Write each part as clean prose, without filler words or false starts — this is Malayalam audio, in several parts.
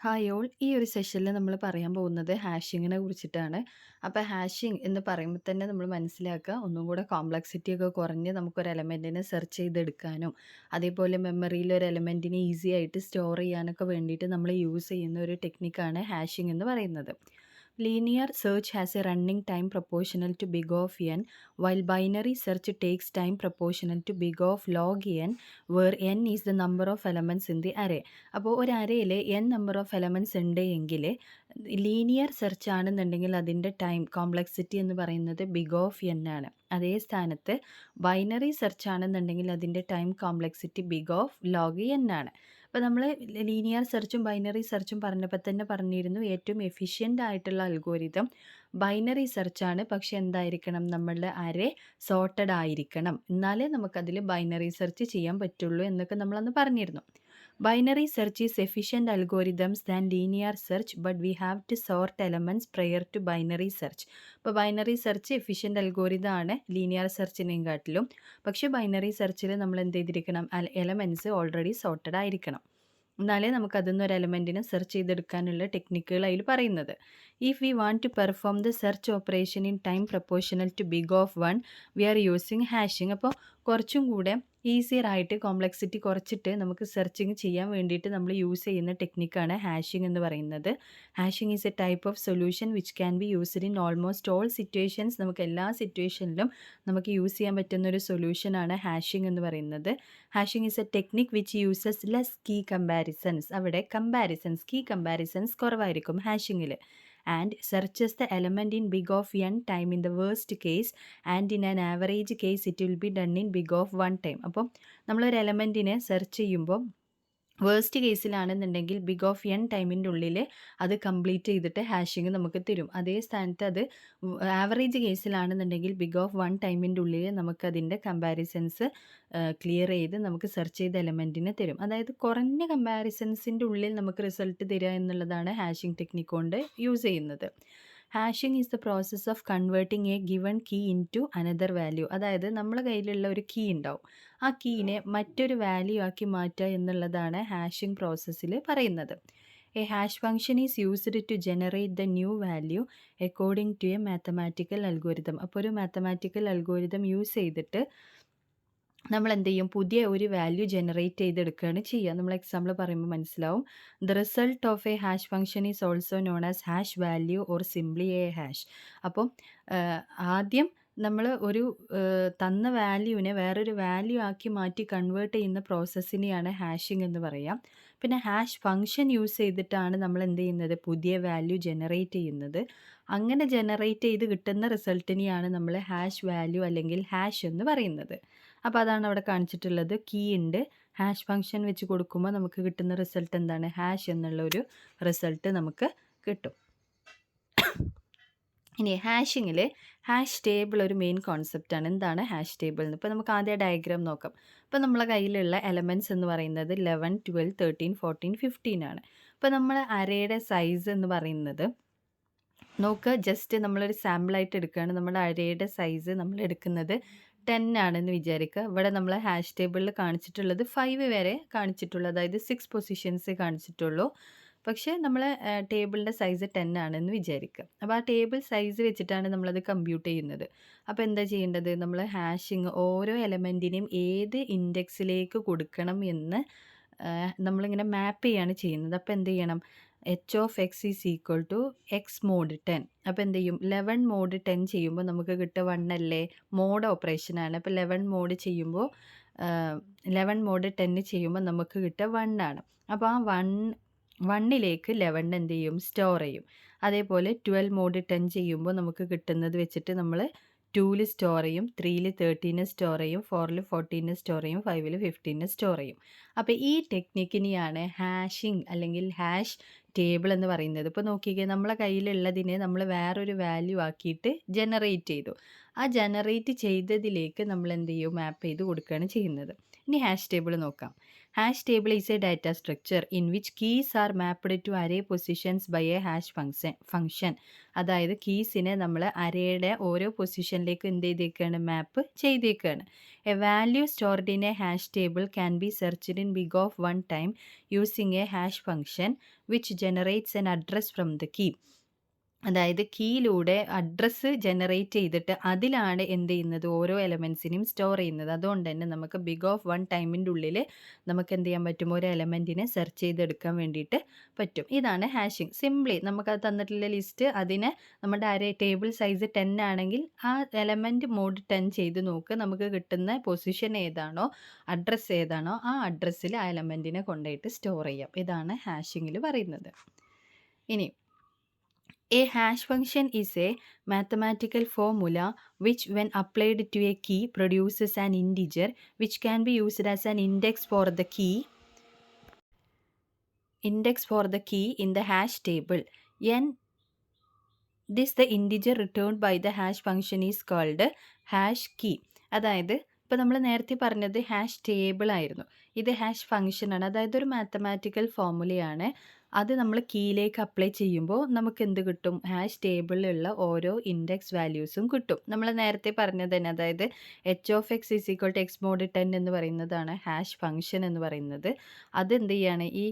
Hi all. ഈ ഒരു സെഷനിൽ നമ്മൾ പറയാൻ പോകുന്നത് ഹാഷിങ്ങിനെ കുറിച്ചിട്ടാണ്. അപ്പോൾ ഹാഷിംഗ് എന്ന് പറയുമ്പോൾ തന്നെ നമ്മൾ മനസ്സിലാക്കുക ഒന്നും കൂടെ കോംപ്ലക്സിറ്റി ഒക്കെ കുറഞ്ഞ് നമുക്കൊരു എലമെൻറ്റിനെ സെർച്ച് ചെയ്തെടുക്കാനും അതേപോലെ മെമ്മറിയിൽ ഒരു എലമെൻറ്റിനെ ഈസി ആയിട്ട് സ്റ്റോർ ചെയ്യാനൊക്കെ വേണ്ടിയിട്ട് നമ്മൾ യൂസ് ചെയ്യുന്ന ഒരു ടെക്നിക്കാണ് ഹാഷിംഗ് എന്ന് പറയുന്നത്. Linear search has a running time proportional to big of n, while binary search takes time proportional to big of log n, where n is the number of elements in the array. അപ്പോൾ ഒരു അറേയിൽ n നമ്പർ ഓഫ് എലമെൻറ്റ്സ് ഉണ്ട് എങ്കിൽ ലീനിയർ സെർച്ച് ആണെന്നുണ്ടെങ്കിൽ അതിൻ്റെ ടൈം കോംപ്ലക്സിറ്റി എന്ന് പറയുന്നത് ബിഗ് ഓഫ് എൻ ആണ്. അതേ സ്ഥാനത്ത് ബൈനറി സെർച്ച് ആണെന്നുണ്ടെങ്കിൽ അതിൻ്റെ time complexity big of log n ആണ്. അപ്പോൾ നമ്മൾ ലീനിയർ സെർച്ചും ബൈനറി സെർച്ചും പറഞ്ഞപ്പോൾ തന്നെ പറഞ്ഞിരുന്നു ഏറ്റവും എഫിഷ്യൻ്റ് ആയിട്ടുള്ള അൽഗോരിതം ബൈനറി സെർച്ചാണ്. പക്ഷെ എന്തായിരിക്കണം, നമ്മളുടെ അറേ സോർട്ടഡ് ആയിരിക്കണം, എന്നാലേ നമുക്കതിൽ ബൈനറി സെർച്ച് ചെയ്യാൻ പറ്റുള്ളൂ എന്നൊക്കെ നമ്മളന്ന് പറഞ്ഞിരുന്നു. Binary search is efficient algorithms than linear search, but we have to sort elements prior to binary search. ഇപ്പോൾ ബൈനറി സെർച്ച് എഫിഷ്യൻറ്റ് അൽഗോരിതം ആണ് ലീനിയർ സെർച്ചിനെയും കാട്ടിലും. പക്ഷേ ബൈനറി സെർച്ചിൽ നമ്മൾ എന്ത് ചെയ്തിരിക്കണം, എലമെൻറ്റ്സ് ഓൾറെഡി സോർട്ടഡ് ആയിരിക്കണം, എന്നാലേ നമുക്കതിൽ ഒരു എലമെൻറ്റിനെ സെർച്ച് ചെയ്തെടുക്കാനുള്ള ടെക്നിക്കുകൾ അതിൽ പറയുന്നത്. If we want to perform the search operation in time proportional to big of one, we are using hashing. അപ്പോൾ കുറച്ചും കൂടെ ഈസിയർ ആയിട്ട് കോംപ്ലക്സിറ്റി കുറച്ചിട്ട് നമുക്ക് സെർച്ചിങ് ചെയ്യാൻ വേണ്ടിയിട്ട് നമ്മൾ യൂസ് ചെയ്യുന്ന ടെക്നിക്കാണ് ഹാഷിംഗ് എന്ന് പറയുന്നത്. Hashing is A type of solution which can be used in almost all situations. നമുക്ക് എല്ലാ സിറ്റുവേഷനിലും നമുക്ക് യൂസ് ചെയ്യാൻ പറ്റുന്ന ഒരു സൊല്യൂഷനാണ് ഹാഷിംഗ് എന്ന് പറയുന്നത്. Hashing is a technique which uses less key comparisons. അവിടെ കീ കമ്പാരിസൺസ് കുറവായിരിക്കും ഹാഷിങ്ങിൽ. And searches the element in big of n time in the worst case, and in an average case it will be done in big of 1 time. അപ്പം നമ്മളൊരു എലമെൻറ്റിനെ സെർച്ച് ചെയ്യുമ്പോൾ വേഴ്സ്റ്റ് കേസിലാണെന്നുണ്ടെങ്കിൽ ബിഗ് ഓഫ് n ടൈമിൻ്റെ ഉള്ളിൽ അത് കംപ്ലീറ്റ് ചെയ്തിട്ട് ഹാഷിങ് നമുക്ക് തരും. അതേ സ്ഥാനത്ത് അത് ആവറേജ് കേസിലാണെന്നുണ്ടെങ്കിൽ ബിഗ് ഓഫ് 1 ടൈമിൻ്റെ ഉള്ളിൽ നമുക്കതിൻ്റെ കമ്പാരിസൺസ് ക്ലിയർ ചെയ്ത് നമുക്ക് സെർച്ച് ചെയ്ത എലമെൻറ്റിനെ തരും. അതായത് കുറഞ്ഞ കമ്പാരിസൺസിൻ്റെ ഉള്ളിൽ നമുക്ക് റിസൾട്ട് തരിക എന്നുള്ളതാണ് ഹാഷിംഗ് ടെക്നിക്ക് കൊണ്ട് യൂസ് ചെയ്യുന്നത്. Hashing is the process of converting a given key into another value. അതായത് നമ്മളെ കയ്യിലുള്ള ഒരു കീ ഉണ്ടാവും, ആ കീനെ മറ്റൊരു വാല്യൂ ആക്കി മാറ്റുക എന്നുള്ളതാണ് ഹാഷിംഗ് പ്രോസസ്സിൽ പറയുന്നത്. A hash function is used to generate the new value according to a mathematical algorithm. അപ്പോൾ ഒരു മാത്തമാറ്റിക്കൽ അൽഗോരിതം യൂസ് ചെയ്തിട്ട് നമ്മൾ എന്ത് ചെയ്യും, പുതിയ ഒരു വാല്യൂ ജനറേറ്റ് ചെയ്തെടുക്കുകയാണ് ചെയ്യുക. നമ്മൾ എക്സാമ്പിൾ പറയുമ്പോൾ മനസ്സിലാവും. The result of A hash function is also known as hash value or simply A hash. അപ്പം ആദ്യം നമ്മൾ ഒരു തന്ന വാല്യൂവിനെ വേറൊരു വാല്യൂ ആക്കി മാറ്റി കൺവേർട്ട് ചെയ്യുന്ന പ്രോസസ്സിനെയാണ് ഹാഷിംഗ് എന്ന് പറയാം. പിന്നെ ഹാഷ് ഫംഗ്ഷൻ യൂസ് ചെയ്തിട്ടാണ് നമ്മൾ എന്ത് ചെയ്യുന്നത്, പുതിയ വാല്യൂ ജനറേറ്റ് ചെയ്യുന്നത്. അങ്ങനെ ജനറേറ്റ് ചെയ്ത് കിട്ടുന്ന റിസൾട്ടിനെയാണ് നമ്മൾ ഹാഷ് വാല്യൂ അല്ലെങ്കിൽ ഹാഷ് എന്ന് പറയുന്നത്. അപ്പോൾ അതാണ് അവിടെ കാണിച്ചിട്ടുള്ളത്. കീ ഉണ്ട്, ഹാഷ് ഫംഗ്ഷൻ വെച്ച് കൊടുക്കുമ്പോൾ നമുക്ക് കിട്ടുന്ന റിസൾട്ട് എന്താണ്, ഹാഷ് എന്നുള്ള ഒരു റിസൾട്ട് നമുക്ക് കിട്ടും. ഇനി ഹാഷിങ്ങിൽ ഹാഷ് ടേബിൾ ഒരു മെയിൻ കോൺസെപ്റ്റാണ്. എന്താണ് ഹാഷ് ടേബിൾ എന്ന്? ഇപ്പോൾ നമുക്ക് ആദ്യം ഡയഗ്രാം നോക്കാം. ഇപ്പോൾ നമ്മളെ കയ്യിലുള്ള എലമെൻറ്റ്സ് എന്ന് പറയുന്നത് 11, 12, 13, 14, 15 ആണ്. ഇപ്പോൾ നമ്മൾ അരയുടെ സൈസ് എന്ന് പറയുന്നത് നോക്കുക, ജസ്റ്റ് നമ്മളൊരു സാമ്പിളായിട്ട് എടുക്കുകയാണ്. നമ്മുടെ അരയുടെ സൈസ് നമ്മൾ എടുക്കുന്നത് 10 ആണെന്ന് വിചാരിക്കുക. ഇവിടെ നമ്മൾ ഹാഷ് ടേബിളിൽ കാണിച്ചിട്ടുള്ളത് 5 വരെ കാണിച്ചിട്ടുള്ളൂ, അതായത് 6 പൊസിഷൻസേ കാണിച്ചിട്ടുള്ളൂ. പക്ഷേ നമ്മൾ ടേബിളിൻ്റെ സൈസ് 10 ആണെന്ന് വിചാരിക്കുക. അപ്പോൾ ആ ടേബിൾ സൈസ് വെച്ചിട്ടാണ് നമ്മളത് കമ്പ്യൂട്ട് ചെയ്യുന്നത്. അപ്പോൾ എന്താ ചെയ്യേണ്ടത്, നമ്മൾ ഹാഷിങ് ഓരോ എലമെൻറ്റിനെയും ഏത് ഇൻഡെക്സിലേക്ക് കൊടുക്കണം എന്ന് നമ്മളിങ്ങനെ മാപ്പ് ചെയ്യാണ് ചെയ്യുന്നത്. അപ്പോൾ എന്ത് ചെയ്യണം, h of x is equal to x mod 10. അപ്പോൾ എന്ത് ചെയ്യും, 11 മോഡ് 10 ചെയ്യുമ്പോൾ നമുക്ക് കിട്ടുക 1 അല്ലേ, മോഡ് ഓപ്പറേഷനാണ്. അപ്പോൾ 11 മോഡ് ചെയ്യുമ്പോൾ 11 മോഡ് 10 ചെയ്യുമ്പോൾ നമുക്ക് കിട്ടുക 1 ആണ്. അപ്പോൾ ആ 1ലേക്ക് 11 എന്ത് ചെയ്യും, സ്റ്റോർ ചെയ്യും. അതേപോലെ 12 മോഡ് 10 ചെയ്യുമ്പോൾ നമുക്ക് കിട്ടുന്നത് വെച്ചിട്ട് നമ്മൾ 2ൽ സ്റ്റോർ ചെയ്യും, 3ൽ 13 സ്റ്റോർ ചെയ്യും, 4ൽ 14 സ്റ്റോർ ചെയ്യും, 5ൽ 15 സ്റ്റോർ ചെയ്യും. അപ്പോൾ ഈ ടെക്നിക്കിനെയാണ് ഹാഷിംഗ് അല്ലെങ്കിൽ ഹാഷ് ടേബിൾ എന്ന് പറയുന്നത്. ഇപ്പോൾ നോക്കിക്കേ, നമ്മളെ കയ്യിലുള്ളതിനെ നമ്മൾ വേറൊരു വാല്യൂ ആക്കിയിട്ട് ജനറേറ്റ് ചെയ്തു. ആ ജനറേറ്റ് ചെയ്തതിലേക്ക് നമ്മൾ എന്ത് ചെയ്യും, മാപ്പ് ചെയ്ത് കൊടുക്കുകയാണ് ചെയ്യുന്നത്. ഇനി ഹാഷ് ടേബിൾ നോക്കാം. Hash table is a data structure in which keys are mapped to array positions by a hash function. അതായത് കീസിനെ നമ്മൾ അരേയുടെ ഓരോ പൊസിഷനിലേക്ക് എന്ത് ചെയ്തേക്കാണ്, മാപ്പ് ചെയ്തേക്കാണ്. A value stored in a hash table can be searched in big of one time using a hash function which generates an address from the key. അതായത് കീയിലൂടെ അഡ്രസ്സ് ജനറേറ്റ് ചെയ്തിട്ട് അതിലാണ് എന്ത് ചെയ്യുന്നത്, ഓരോ എലമെൻസിനെയും സ്റ്റോർ ചെയ്യുന്നത്. അതുകൊണ്ട് തന്നെ നമുക്ക് ബിഗ് ഓഫ് വൺ ടൈമിൻ്റെ ഉള്ളിൽ നമുക്ക് എന്ത് ചെയ്യാൻ പറ്റും, ഒരു എലമെൻറ്റിനെ സെർച്ച് ചെയ്തെടുക്കാൻ വേണ്ടിയിട്ട് പറ്റും. ഇതാണ് ഹാഷിങ്. സിംപ്ലി നമുക്കത് തന്നിട്ടുള്ള ലിസ്റ്റ്, അതിനെ നമ്മുടെ അരേ ടേബിൾ സൈസ് 10 ആണെങ്കിൽ ആ എലമെൻറ്റ് മോഡ് 10 ചെയ്ത് നോക്ക്. നമുക്ക് കിട്ടുന്ന പൊസിഷൻ ഏതാണോ, അഡ്രസ്സ് ഏതാണോ, ആ അഡ്രസ്സിൽ ആ എലമെൻറ്റിനെ കൊണ്ടുപോയിട്ട് സ്റ്റോർ ചെയ്യാം. ഇതാണ് ഹാഷിങ്ങിൽ പറയുന്നത്. ഇനി a hash function is a mathematical formula which, when applied to a key, produces an integer which can be used as an index for the key in the hash table. The integer returned by the hash function is called hash key. അതായത് ഇപ്പോൾ നമ്മൾ നേരത്തെ പറഞ്ഞത് ഹാഷ് ടേബിൾ ആയിരുന്നു, ഇത് ഹാഷ് ഫംഗ്ഷൻ ആണ്. അതായത് ഒരു മാത്തമാറ്റിക്കൽ ഫോർമുലയാണ്. അത് നമ്മൾ കീയിലേക്ക് അപ്ലൈ ചെയ്യുമ്പോൾ നമുക്ക് എന്ത് കിട്ടും, ഹാഷ് ടേബിളിലുള്ള ഓരോ ഇൻഡെക്സ് വാല്യൂസും കിട്ടും. നമ്മൾ നേരത്തെ പറഞ്ഞത് തന്നെ, അതായത് h(x) = x mod 10 എന്ന് പറയുന്നതാണ് ഹാഷ് ഫംഗ്ഷൻ എന്ന് പറയുന്നത്. അതെന്ത് ചെയ്യാണ്, ഈ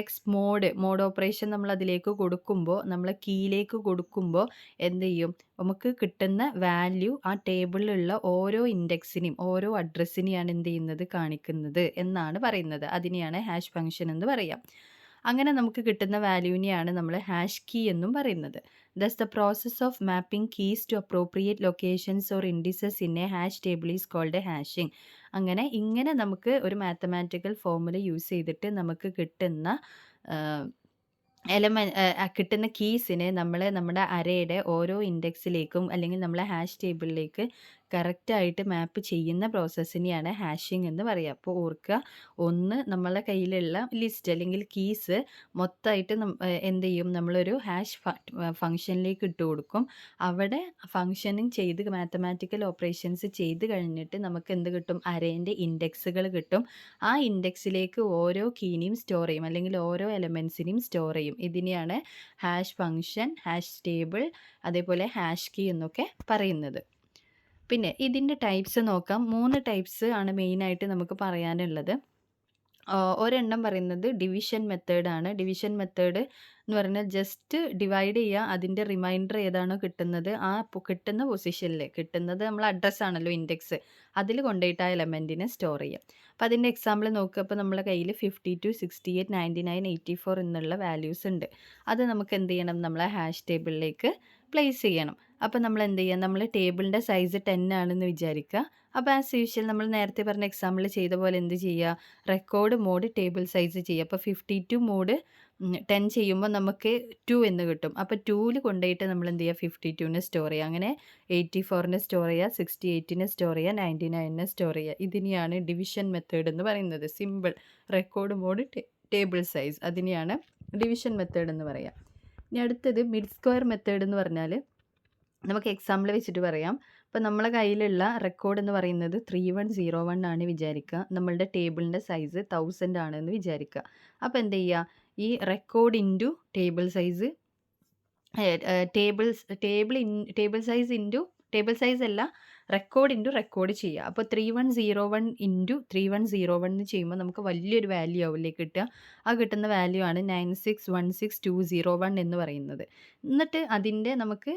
എക്സ് മോഡ് ഓപ്പറേഷൻ നമ്മൾ അതിലേക്ക് കൊടുക്കുമ്പോൾ, നമ്മൾ കീയിലേക്ക് കൊടുക്കുമ്പോൾ എന്ത് ചെയ്യും, നമുക്ക് കിട്ടുന്ന വാല്യൂ ആ ടേബിളിലുള്ള ഓരോ ഇൻഡെക്സിനെയും ഓരോ അഡ്രസ്സിനെയാണ് എന്ത് ചെയ്യുന്നത്, കാണിക്കുന്നത് എന്നാണ് പറയുന്നത്. അതിനെയാണ് ഹാഷ് ഫംഗ്ഷൻ എന്ന് പറയാം. അങ്ങനെ നമുക്ക് കിട്ടുന്ന വാല്യൂവിനെയാണ് നമ്മൾ ഹാഷ് കീ എന്നും പറയുന്നത്. Thus the process of mapping keys to appropriate locations or indices in a hash table is called hashing. ഇങ്ങനെ നമുക്ക് ഒരു മാത്തമാറ്റിക്കൽ ഫോർമുല യൂസ് ചെയ്തിട്ട് നമുക്ക് കിട്ടുന്ന കിട്ടുന്ന കീസിനെ നമ്മൾ നമ്മുടെ അരയുടെ ഓരോ ഇൻഡെക്സിലേക്കും അല്ലെങ്കിൽ നമ്മളെ ഹാഷ് ടേബിളിലേക്ക് കറക്റ്റായിട്ട് മാപ്പ് ചെയ്യുന്ന പ്രോസസ്സിനെയാണ് ഹാഷിംഗ് എന്ന് പറയുക. അപ്പോൾ ഓർക്കുക, ഒന്ന് നമ്മളെ കയ്യിലുള്ള ലിസ്റ്റ് അല്ലെങ്കിൽ കീസ് മൊത്തമായിട്ട് എന്ത് ചെയ്യും, നമ്മളൊരു ഹാഷ് ഫംഗ്ഷനിലേക്ക് ഇട്ട് കൊടുക്കും. അവിടെ ഫംഗ്ഷനിങ് ചെയ്ത് മാത്തമാറ്റിക്കൽ ഓപ്പറേഷൻസ് ചെയ്ത് കഴിഞ്ഞിട്ട് നമുക്ക് എന്ത് കിട്ടും, അരേൻ്റെ ഇൻഡെക്സുകൾ കിട്ടും. ആ ഇൻഡെക്സിലേക്ക് ഓരോ കീനെയും സ്റ്റോർ ചെയ്യും അല്ലെങ്കിൽ ഓരോ എലമെൻസിനെയും സ്റ്റോർ ചെയ്യും. ഇതിനെയാണ് ഹാഷ് ഫംഗ്ഷൻ, ഹാഷ് ടേബിൾ, അതേപോലെ ഹാഷ് കീ എന്നൊക്കെ പറയുന്നത്. പിന്നെ ഇതിൻ്റെ ടൈപ്സ് നോക്കാം. 3 ടൈപ്സ് ആണ് മെയിനായിട്ട് നമുക്ക് പറയാനുള്ളത്. ഒരെണ്ണം പറയുന്നത് ഡിവിഷൻ മെത്തേഡാണ്. ഡിവിഷൻ മെത്തേഡ് എന്ന് പറഞ്ഞാൽ ജസ്റ്റ് ഡിവൈഡ് ചെയ്യുക, അതിൻ്റെ റിമൈൻഡർ ഏതാണോ കിട്ടുന്നത് ആ കിട്ടുന്ന പൊസിഷനിൽ, കിട്ടുന്നത് നമ്മൾ അഡ്രസ്സാണല്ലോ ഇൻഡെക്സ്, അതിൽ കൊണ്ടുപോയിട്ട് ആ എലമെൻറ്റിനെ സ്റ്റോർ ചെയ്യാം. അപ്പോൾ അതിൻ്റെ എക്സാമ്പിൾ നോക്കുക. അപ്പോൾ നമ്മളെ കയ്യിൽ 52, 68, 99, 84 എന്നുള്ള വാല്യൂസ് ഉണ്ട്. അത് നമുക്ക് എന്ത് ചെയ്യണം, നമ്മളെ ഹാഷ് ടേബിളിലേക്ക് പ്ലേസ് ചെയ്യണം. അപ്പോൾ നമ്മൾ എന്ത് ചെയ്യുക, നമ്മൾ ടേബിളിൻ്റെ സൈസ് 10 ആണെന്ന് വിചാരിക്കുക. അപ്പോൾ ആസ് യൂഷ്വൽ നമ്മൾ നേരത്തെ പറഞ്ഞ എക്സാമ്പിൾ ചെയ്ത പോലെ എന്ത് ചെയ്യുക, റെക്കോർഡ് മോഡ് ടേബിൾ സൈസ് ചെയ്യുക. അപ്പോൾ 52 മോഡ് 10 ചെയ്യുമ്പോൾ നമുക്ക് 2 എന്ന് കിട്ടും. അപ്പോൾ 2ൽ കൊണ്ടുപോയിട്ട് നമ്മൾ എന്ത് ചെയ്യുക, 52നെ സ്റ്റോർ ചെയ്യുക. അങ്ങനെ 84നെ സ്റ്റോർ ചെയ്യുക, 68നെ സ്റ്റോർ ചെയ്യുക, 99നെ സ്റ്റോർ ചെയ്യുക. ഇതിനെയാണ് ഡിവിഷൻ മെത്തേഡ് എന്ന് പറയുന്നത്. Simple record mode table size, അതിനെയാണ് ഡിവിഷൻ മെത്തേഡ് എന്ന് പറയുക. ഇനി അടുത്തത് മിഡ് സ്ക്വയർ മെത്തേഡ് എന്ന് പറഞ്ഞാൽ നമുക്ക് എക്സാമ്പിൾ വെച്ചിട്ട് പറയാം. അപ്പോൾ നമ്മളെ കയ്യിലുള്ള റെക്കോർഡ് എന്ന് പറയുന്നത് 3101 ആണ് വിചാരിക്കുക. നമ്മളുടെ ടേബിളിൻ്റെ സൈസ് 1000 ആണെന്ന് വിചാരിക്കുക. അപ്പോൾ എന്ത് ചെയ്യുക, ഈ record into table size, table size അല്ല, റെക്കോർഡ് ഇൻറ്റു റെക്കോർഡ് ചെയ്യുക. അപ്പോൾ 3101 ഇൻറ്റു 3101 എന്ന് ചെയ്യുമ്പോൾ നമുക്ക് വലിയൊരു വാല്യൂ ആവില്ലേ കിട്ടുക. ആ കിട്ടുന്ന വാല്യൂ ആണ് 9616201 എന്ന് പറയുന്നത്. എന്നിട്ട് അതിൻ്റെ നമുക്ക്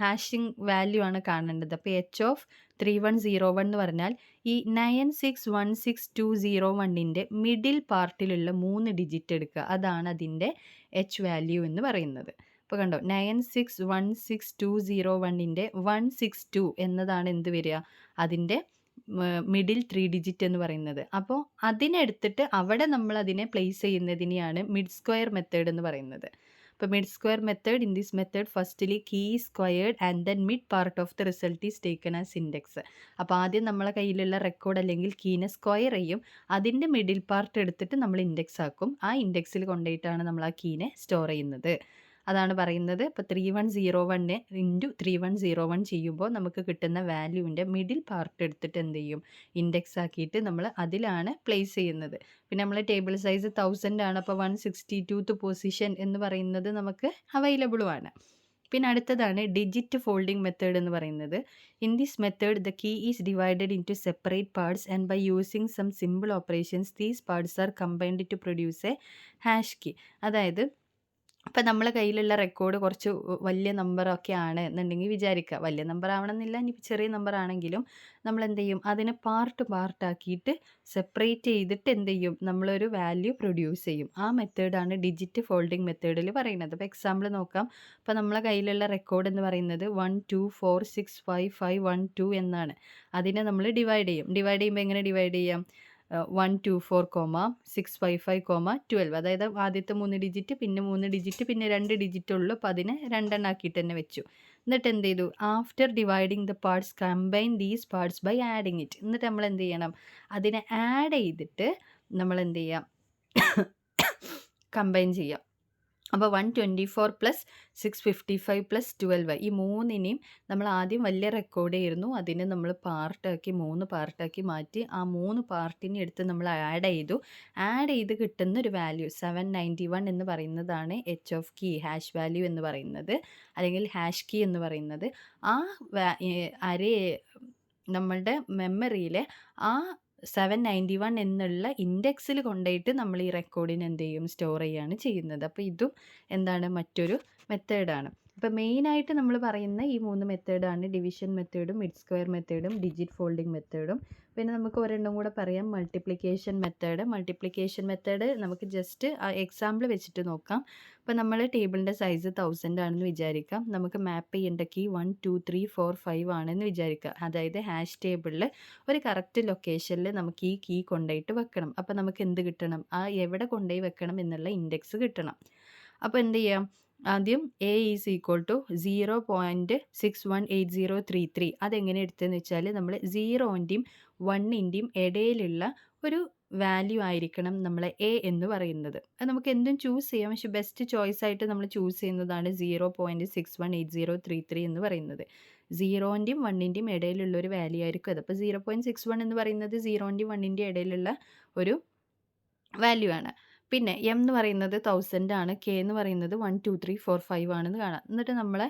ഹാഷിംഗ് വാല്യൂ ആണ് കാണേണ്ടത്. അപ്പോൾ h(3101) എന്ന് പറഞ്ഞാൽ ഈ 9616201ൻ്റെ മിഡിൽ പാർട്ടിലുള്ള 3 ഡിജിറ്റ് എടുക്കുക. അതാണ് അതിൻ്റെ h വാല്യൂ എന്ന് പറയുന്നത്. അപ്പോൾ കണ്ടോ, 9616201ൻ്റെ 162 എന്നതാണ് എന്ത് വരിക, അതിൻ്റെ മിഡിൽ 3 ഡിജിറ്റ് എന്ന് പറയുന്നത്. അപ്പോൾ അതിനെടുത്തിട്ട് അവിടെ നമ്മൾ അതിനെ പ്ലേസ് ചെയ്യുന്നതിനെയാണ് മിഡ് സ്ക്വയർ മെത്തേഡ് എന്ന് പറയുന്നത്. അപ്പോൾ mid square method, in this method firstly key squared and then mid part of the result is taken as index. അപ്പോൾ ആദ്യം നമ്മളെ കയ്യിലുള്ള റെക്കോർഡ് അല്ലെങ്കിൽ കീനെ സ്ക്വയർ ചെയ്യും, അതിൻ്റെ മിഡിൽ പാർട്ട് എടുത്തിട്ട് നമ്മൾ ഇൻഡെക്സ് ആക്കും. ആ ഇൻഡെക്സിൽ കൊണ്ടുപോയിട്ടാണ് നമ്മൾ ആ കീനെ സ്റ്റോർ ചെയ്യുന്നത്. അതാണ് പറയുന്നത്. ഇപ്പോൾ 3101 ഇൻറ്റു 3101 ചെയ്യുമ്പോൾ നമുക്ക് കിട്ടുന്ന വാല്യൂവിൻ്റെ മിഡിൽ പാർട്ട് എടുത്തിട്ട് എന്ത് ചെയ്യും, ഇൻഡെക്സ് ആക്കിയിട്ട് നമ്മൾ അതിലാണ് പ്ലേസ് ചെയ്യുന്നത്. പിന്നെ നമ്മൾ ടേബിൾ സൈസ് 1000 ആണ്, അപ്പോൾ 162th പൊസിഷൻ എന്ന് പറയുന്നത് നമുക്ക് അവൈലബിളും ആണ്. പിന്നെ അടുത്തതാണ് ഡിജിറ്റ് ഫോൾഡിംഗ് മെത്തേഡ് എന്ന് പറയുന്നത്. In this method the key is divided into separate parts and by using some simple operations these parts are combined to produce a hash key. അതായത് ഇപ്പം നമ്മളെ കയ്യിലുള്ള റെക്കോർഡ് കുറച്ച് വലിയ നമ്പറൊക്കെ ആണ് എന്നുണ്ടെങ്കിൽ വിചാരിക്കുക, വലിയ നമ്പർ ആവണമെന്നില്ല, ഇനി ചെറിയ നമ്പർ ആണെങ്കിലും നമ്മൾ എന്ത് ചെയ്യും, അതിനെ പാർട്ടാക്കിയിട്ട് സെപ്പറേറ്റ് ചെയ്തിട്ട് എന്ത് ചെയ്യും, നമ്മളൊരു വാല്യൂ പ്രൊഡ്യൂസ് ചെയ്യും. ആ മെത്തേഡാണ് ഡിജിറ്റ് ഫോൾഡിംഗ് മെത്തേഡിൽ പറയുന്നത്. അപ്പോൾ എക്സാമ്പിൾ നോക്കാം. അപ്പോൾ നമ്മളെ കയ്യിലുള്ള റെക്കോർഡ് എന്ന് പറയുന്നത് 1246551 എന്നാണ്. അതിനെ നമ്മൾ ഡിവൈഡ് ചെയ്യും. ഡിവൈഡ് ചെയ്യുമ്പോൾ എങ്ങനെ ഡിവൈഡ് ചെയ്യാം, 124,655,12, അതായത് ആദ്യത്തെ 3 ഡിജിറ്റ്, പിന്നെ 3 ഡിജിറ്റ്, പിന്നെ 2 ഡിജിറ്റ് ഉള്ളൂ. അപ്പോൾ അതിനെ 2 ആക്കിയിട്ട് തന്നെ വെച്ചു. എന്നിട്ട് എന്ത് ചെയ്തു, after dividing the parts combine these parts by adding it. എന്നിട്ട് നമ്മൾ എന്ത് ചെയ്യണം, അതിനെ ആഡ് ചെയ്തിട്ട് നമ്മൾ എന്ത് ചെയ്യാം, കമ്പൈൻ ചെയ്യാം. അപ്പോൾ 124 പ്ലസ് 655 പ്ലസ് 12 ഈ മൂന്നിനെയും നമ്മൾ ആദ്യം വലിയ റെക്കോർഡ് ആയിരുന്നു, അതിനെ നമ്മൾ പാർട്ടാക്കി 3 പാർട്ടാക്കി മാറ്റി. ആ 3 പാർട്ടിനെ എടുത്ത് നമ്മൾ ആഡ് ചെയ്ത് കിട്ടുന്ന ഒരു വാല്യൂ 791 എന്ന് പറയുന്നതാണ് H of key, hash value എന്ന് പറയുന്നത്, അല്ലെങ്കിൽ ഹാഷ് കീ എന്ന് പറയുന്നത്. ആ അരേ നമ്മളുടെ മെമ്മറിയിലെ ആ 791 എന്നുള്ള ഇൻഡെക്സിൽ കൊണ്ടുപോയിട്ട് നമ്മൾ ഈ റെക്കോർഡിന് എന്ത് ചെയ്യും, സ്റ്റോർ ചെയ്യുകയാണ് ചെയ്യുന്നത്. അപ്പോൾ ഇതും എന്താണ്, മറ്റൊരു മെത്തേഡാണ്. അപ്പോൾ മെയിനായിട്ട് നമ്മൾ പറയുന്ന ഈ 3 മെത്തേഡാണ് ഡിവിഷൻ മെത്തേഡും മിഡ് സ്ക്വയർ മെത്തേഡും ഡിജിറ്റ് ഫോൾഡിംഗ് മെത്തേഡും. പിന്നെ നമുക്ക് ഒരെണ്ണം കൂടെ പറയാം, മൾട്ടിപ്ലിക്കേഷൻ മെത്തേഡ്. മൾട്ടിപ്ലിക്കേഷൻ മെത്തേഡ് നമുക്ക് ജസ്റ്റ് എക്സാമ്പിൾ വെച്ചിട്ട് നോക്കാം. അപ്പോൾ നമ്മൾ ടേബിളിൻ്റെ സൈസ് 1000 ആണെന്ന് വിചാരിക്കാം. നമുക്ക് മാപ്പ് ചെയ്യേണ്ട കീ 1 2 3 4 5 ആണെന്ന് വിചാരിക്കുക. അതായത് ഹാഷ് ടേബിളിൽ ഒരു കറക്റ്റ് ലൊക്കേഷനിൽ നമുക്ക് ഈ കീ കൊണ്ടുപോയിട്ട് വെക്കണം. അപ്പോൾ നമുക്ക് എന്ത് കിട്ടണം, ആ എവിടെ കൊണ്ടുപോയി വെക്കണം എന്നുള്ള ഇൻഡെക്സ് കിട്ടണം. അപ്പോൾ എന്ത് ചെയ്യാം, ആദ്യം എ ഈസ് ഈക്വൽ ടു 0.618033. അതെങ്ങനെ എടുത്തതെന്ന് വെച്ചാൽ നമ്മൾ 0ൻ്റെയും 1ൻ്റെയും ഇടയിലുള്ള ഒരു വാല്യൂ ആയിരിക്കണം നമ്മളെ എ എന്ന് പറയുന്നത്. അത് നമുക്ക് എന്തും ചൂസ് ചെയ്യാം, പക്ഷെ ബെസ്റ്റ് ചോയ്സ് ആയിട്ട് നമ്മൾ ചൂസ് ചെയ്യുന്നതാണ് 0.618033 എന്ന് പറയുന്നത്. 0ൻ്റെയും 1ൻ്റെയും ഇടയിലുള്ള ഒരു വാല്യൂ ആയിരിക്കും അത്. അപ്പോൾ 0.61 എന്ന് പറയുന്നത് 0ൻ്റെയും 1ൻ്റെയും ഇടയിലുള്ള ഒരു വാല്യൂ ആണ്. പിന്നെ എം എന്ന് പറയുന്നത് 1000 ആണ്, കെ എന്ന് പറയുന്നത് 1 2 3 4 5 ആണെന്ന് കാണാം. എന്നിട്ട് നമ്മൾ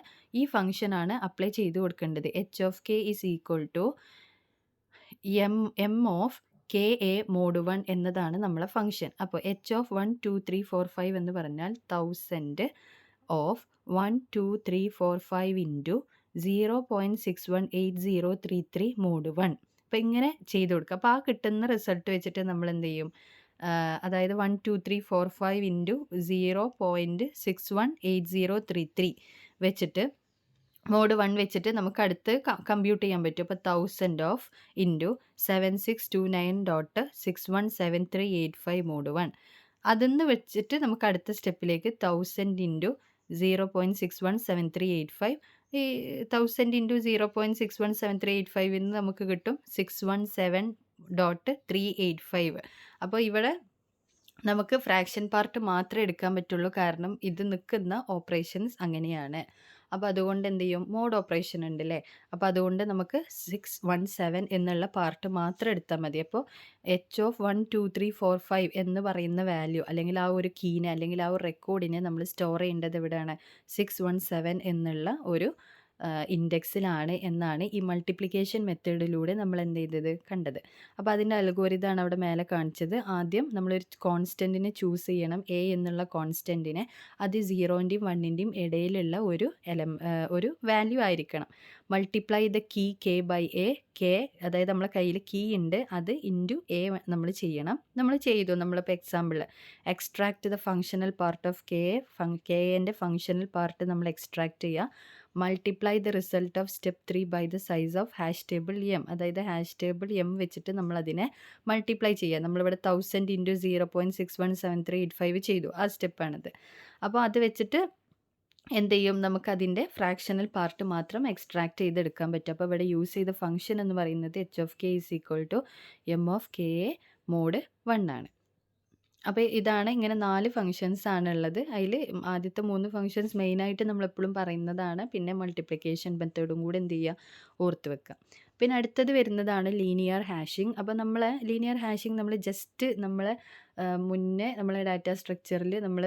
ഈ ഫംഗ്ഷനാണ് അപ്ലൈ ചെയ്ത് കൊടുക്കേണ്ടത്. H of K is equal to M of K A mod 1 എന്നതാണ് നമ്മളെ ഫംഗ്ഷൻ. അപ്പോൾ എച്ച് ഓഫ് 1 2 3 4 5 എന്ന് പറഞ്ഞാൽ 1000 ഓഫ് 1 2 3 4 5 ഇൻറ്റു 0.618033 മോഡ് 1. അപ്പോൾ ഇങ്ങനെ ചെയ്ത് കൊടുക്കുക. അപ്പോൾ ആ കിട്ടുന്ന റിസൾട്ട് വെച്ചിട്ട് നമ്മൾ എന്ത് ചെയ്യും, അതായത് 1 2 3 4 5 ഇൻറ്റു 0.618033 വെച്ചിട്ട് മോഡ് 1 വെച്ചിട്ട് നമുക്ക് അടുത്ത് കമ്പ്യൂട്ട് ചെയ്യാൻ പറ്റും. അപ്പോൾ 1000 ഓഫ് ഇൻറ്റു 7629.617385 മോഡ് 1. അതെന്ന് വെച്ചിട്ട് നമുക്ക് അടുത്ത സ്റ്റെപ്പിലേക്ക് 1000 ഇൻറ്റു 0.617385, ഈ 1000 ഇൻറ്റു 0.617385 എന്ന് നമുക്ക് കിട്ടും 617.385. അപ്പോൾ ഇവിടെ നമുക്ക് ഫ്രാക്ഷൻ പാർട്ട് മാത്രമേ എടുക്കാൻ പറ്റുള്ളൂ, കാരണം ഇത് നിൽക്കുന്ന ഓപ്പറേഷൻസ് അങ്ങനെയാണ്. അപ്പോൾ അതുകൊണ്ട് എന്ത് ചെയ്യും, മോഡ് ഓപ്പറേഷൻ ഉണ്ട് അല്ലേ, അപ്പോൾ അതുകൊണ്ട് നമുക്ക് 617 എന്നുള്ള പാർട്ട് മാത്രം എടുത്താൽ മതി. അപ്പോൾ എച്ച് ഓഫ് 1 2 3 4 5 എന്ന് പറയുന്ന വാല്യൂ, അല്ലെങ്കിൽ ആ ഒരു കീനെ, അല്ലെങ്കിൽ ആ ഒരു റെക്കോർഡിനെ നമ്മൾ സ്റ്റോർ ചെയ്യേണ്ടത് എവിടെയാണ്, 617 എന്നുള്ള ഒരു ഇൻഡെക്സിലാണ് എന്നാണ് ഈ മൾട്ടിപ്ലിക്കേഷൻ മെത്തേഡിലൂടെ നമ്മൾ എന്ത് ചെയ്തത്, കണ്ടത്. അപ്പോൾ അതിൻ്റെ അൽഗോരിതാണ് അവിടെ മേലെ കാണിച്ചത്. ആദ്യം നമ്മളൊരു കോൺസ്റ്റൻറ്റിനെ ചൂസ് ചെയ്യണം, എ എന്നുള്ള കോൺസ്റ്റൻറ്റിനെ. അത് 0ൻ്റെയും 1ൻ്റെയും ഇടയിലുള്ള ഒരു വാല്യൂ ആയിരിക്കണം. Multiply the key K by A. K അതായത് നമ്മളെ കയ്യിൽ കീ ഉണ്ട്, അത് ഇൻറ്റു എ നമ്മൾ ചെയ്യണം. നമ്മൾ ചെയ്തു. നമ്മളിപ്പോൾ example extract the functional part of K എൻ്റെ ഫങ്ഷണൽ പാർട്ട് നമ്മൾ എക്സ്ട്രാക്ട് ചെയ്യുക. Multiply the result of step 3 by the size of hash table M. അതായത് ഹാഷ് ടേബിൾ എം വെച്ചിട്ട് നമ്മളതിനെ മൾട്ടിപ്ലൈ ചെയ്യുക. നമ്മളിവിടെ 1000 ഇൻറ്റു 0.617385 ചെയ്തു, ആ സ്റ്റെപ്പാണിത്. അപ്പോൾ അത് വെച്ചിട്ട് എന്ത് ചെയ്യും, നമുക്കതിൻ്റെ ഫ്രാക്ഷണൽ പാർട്ട് മാത്രം എക്സ്ട്രാക്ട് ചെയ്തെടുക്കാൻ പറ്റും. അപ്പോൾ ഇവിടെ യൂസ് ചെയ്ത ഫംഗ്ഷൻ എന്ന് പറയുന്നത് H of K is equal to M of K A mod 1 ആണ്. അപ്പോൾ ഇതാണ് ഇങ്ങനെ 4 ഫങ്ഷൻസ് ആണുള്ളത്. അതിൽ ആദ്യത്തെ 3 ഫങ്ഷൻസ് മെയിനായിട്ട് നമ്മളെപ്പോഴും പറയുന്നതാണ്. പിന്നെ മൾട്ടിപ്ലിക്കേഷൻ മെത്തേഡും കൂടെ എന്ത് ചെയ്യുക, ഓർത്ത് വെക്കുക. പിന്നെ അടുത്തത് വരുന്നതാണ് ലീനിയർ ഹാഷിംഗ്. അപ്പോൾ നമ്മളെ ലീനിയർ ഹാഷിംഗ് നമ്മൾ ജസ്റ്റ് മുന്നേ നമ്മളെ ഡാറ്റ സ്ട്രക്ചറിൽ നമ്മൾ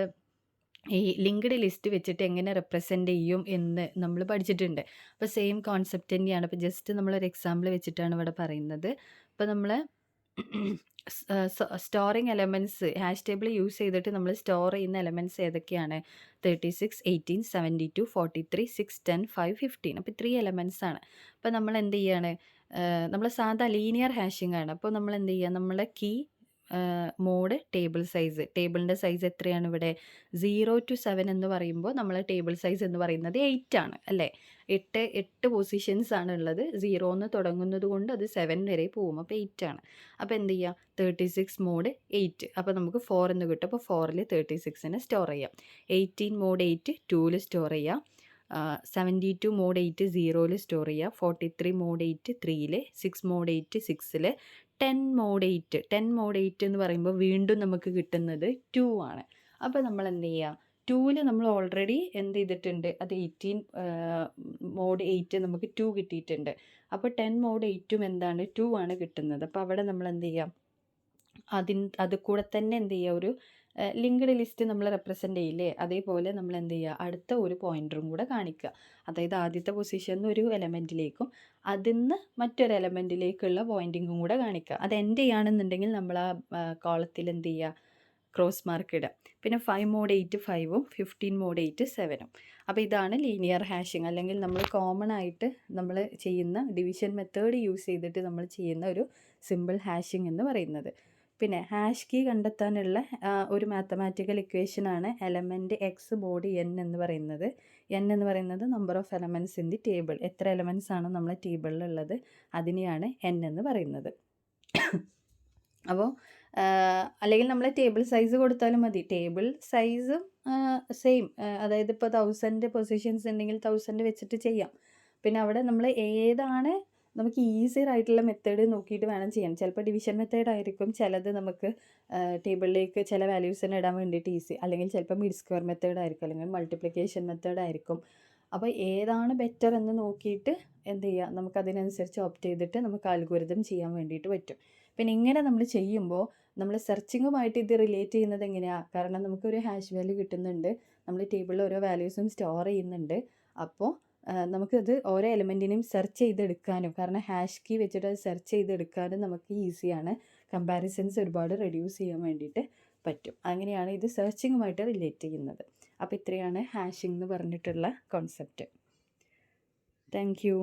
ഈ ലിങ്ക്ഡ് ലിസ്റ്റ് വെച്ചിട്ട് എങ്ങനെ റെപ്രസെൻ്റ് ചെയ്യും എന്ന് നമ്മൾ പഠിച്ചിട്ടുണ്ട്. അപ്പോൾ സെയിം കോൺസെപ്റ്റ് തന്നെയാണ്. അപ്പോൾ ജസ്റ്റ് നമ്മളൊരു എക്സാമ്പിൾ വെച്ചിട്ടാണ് ഇവിടെ പറയുന്നത്. അപ്പോൾ നമ്മൾ storing elements hash table use ചെയ്തിട്ട് നമ്മൾ സ്റ്റോർ ചെയ്യുന്ന എലമെൻറ്റ്സ് ഏതൊക്കെയാണ്? 36, 18, 72, 43, 6, 10, 5, 15. അപ്പോൾ 3 എലമെൻറ്റ്സ് ആണ്. അപ്പോൾ നമ്മൾ എന്ത് ചെയ്യാണ്, നമ്മൾ സാധാ ലീനിയർ ഹാഷിംഗ് ആണ്. അപ്പോൾ നമ്മൾ എന്ത് ചെയ്യുക, നമ്മളെ കീ മോഡ് ടേബിൾ സൈസ്, ടേബിളിൻ്റെ സൈസ് എത്രയാണ് ഇവിടെ? 0 to 7 എന്ന് പറയുമ്പോൾ നമ്മളെ ടേബിൾ സൈസ് എന്ന് പറയുന്നത് 8 ആണ് അല്ലേ? 8 പൊസിഷൻസ് ആണ് ഉള്ളത്. 0 എന്ന് തുടങ്ങുന്നത് കൊണ്ട് അത് 7 വരെ പോകും. അപ്പോൾ 8 ആണ്. അപ്പോൾ എന്ത് ചെയ്യുക, 36 മോഡ് 8. അപ്പോൾ നമുക്ക് 4 എന്ന് കിട്ടും. അപ്പോൾ 4ൽ 36നെ സ്റ്റോർ ചെയ്യാം. 18 മോഡ് 8 2ൽ സ്റ്റോർ ചെയ്യാം. 72 മോഡ് 8 0ൽ സ്റ്റോർ ചെയ്യുക. 43 മോഡ് 8 3ൽ, 6 മോഡ് 8 6ൽ, 10 മോഡ് 8 എന്ന് പറയുമ്പോൾ വീണ്ടും നമുക്ക് കിട്ടുന്നത് 2 ആണ്. അപ്പോൾ നമ്മൾ എന്ത് ചെയ്യുക, 2ൽ നമ്മൾ ഓൾറെഡി എന്ത് ചെയ്തിട്ടുണ്ട്, അത് 18 മോഡ് 8 നമുക്ക് 2 കിട്ടിയിട്ടുണ്ട്. അപ്പോൾ 10 മോഡ് 8ഉം എന്താണ്, 2 ആണ് കിട്ടുന്നത്. അപ്പോൾ അവിടെ നമ്മൾ എന്ത് ചെയ്യാം, അത് കൂടെ തന്നെ എന്ത് ചെയ്യുക, ഒരു ലിങ്ക്ഡ് ലിസ്റ്റ് നമ്മൾ റെപ്രസെൻ്റ് ചെയ്യില്ലേ, അതേപോലെ നമ്മൾ എന്ത് ചെയ്യുക, അടുത്ത ഒരു പോയിൻ്ററും കൂടെ കാണിക്കുക. അതായത് ആദ്യത്തെ പൊസിഷനിൽ ഒരു എലമെൻറ്റിലേക്കും അതിന്ന് മറ്റൊരു എലമെൻറ്റിലേക്കുള്ള പോയിൻറ്റിങ്ങും കൂടെ കാണിക്കുക. അത് എൻ്റെ ആണെന്നുണ്ടെങ്കിൽ നമ്മൾ ആ കോളത്തിൽ എന്ത് ചെയ്യുക, ക്രോസ് മാർക്ക് ഇടുക. പിന്നെ 5 മോഡ് 8 5ഉം 15 മോഡ് 8 7ഉം. അപ്പോൾ ഇതാണ് ലീനിയർ ഹാഷിംഗ്, അല്ലെങ്കിൽ നമ്മൾ കോമൺ ആയിട്ട് നമ്മൾ ചെയ്യുന്ന ഡിവിഷൻ മെത്തേഡ് യൂസ് ചെയ്തിട്ട് നമ്മൾ ചെയ്യുന്ന ഒരു സിമ്പിൾ ഹാഷിംഗ് എന്ന് പറയുന്നത്. പിന്നെ ഹാഷ് കീ കണ്ടെത്താനുള്ള ഒരു മാത്തമാറ്റിക്കൽ ഇക്വേഷനാണ് എലമെൻറ്റ് എക്സ് മോഡ് എൻ എന്ന് പറയുന്നത്. എൻ എന്ന് പറയുന്നത് number of elements in the table. എത്ര എലമെൻറ്റ്സ് ആണോ നമ്മളെ ടേബിളിലുള്ളത് അതിനെയാണ് എൻ എന്ന് പറയുന്നത്. അപ്പോൾ അല്ലെങ്കിൽ നമ്മൾ ടേബിൾ സൈസ് കൊടുത്താലും മതി. ടേബിൾ സൈസും സെയിം, അതായത് ഇപ്പോൾ 1000 പൊസിഷൻസ് ഉണ്ടെങ്കിൽ 1000 വെച്ചിട്ട് ചെയ്യാം. പിന്നെ അവിടെ നമ്മൾ ഏതാണ് നമുക്ക് ഈസിയർ ആയിട്ടുള്ള മെത്തേഡ് നോക്കിയിട്ട് വേണം ചെയ്യാൻ. ചിലപ്പോൾ ഡിവിഷൻ മെത്തേഡ് ആയിരിക്കും, ചിലത് നമുക്ക് ടേബിളിലേക്ക് ചില വാല്യൂസിന് ഇടാൻ വേണ്ടിയിട്ട് ഈസി, അല്ലെങ്കിൽ ചിലപ്പോൾ മിഡ് സ്ക്വയർ മെത്തേഡ് ആയിരിക്കും, അല്ലെങ്കിൽ മൾട്ടിപ്ലിക്കേഷൻ മെത്തേഡ് ആയിരിക്കും. അപ്പോൾ ഏതാണ് ബെറ്റർ എന്ന് നോക്കിയിട്ട് എന്ത് ചെയ്യുക, നമുക്കതിനനുസരിച്ച് ഓപ്റ്റ് ചെയ്തിട്ട് നമുക്ക് അൽഗോരിതം ചെയ്യാൻ വേണ്ടിയിട്ട് പറ്റും. പിന്നെ ഇങ്ങനെ നമ്മൾ ചെയ്യുമ്പോൾ നമ്മൾ സെർച്ചിങ്ങുമായിട്ട് ഇത് റിലേറ്റ് ചെയ്യുന്നത് എങ്ങനെയാണ്? കാരണം നമുക്കൊരു ഹാഷ് വാല്യൂ കിട്ടുന്നുണ്ട്, നമ്മൾ ടേബിളിൽ ഓരോ വാല്യൂസും സ്റ്റോർ ചെയ്യുന്നുണ്ട്. അപ്പോൾ നമുക്കത് ഓരോ എലമെൻറ്റിനെയും സെർച്ച് ചെയ്തെടുക്കാനും, കാരണം ഹാഷ് കീ വെച്ചിട്ട് അത് സെർച്ച് ചെയ്തെടുക്കാനും നമുക്ക് ഈസിയാണ്. കമ്പാരിസൺസ് ഒരുപാട് റെഡ്യൂസ് ചെയ്യാൻ വേണ്ടിയിട്ട് പറ്റും. അങ്ങനെയാണ് ഇത് സെർച്ചിങ്ങുമായിട്ട് റിലേറ്റ് ചെയ്യുന്നത്. അപ്പോൾ ഇത്രയാണ് ഹാഷിംഗ് എന്ന് പറഞ്ഞിട്ടുള്ള കോൺസെപ്റ്റ്. Thank you.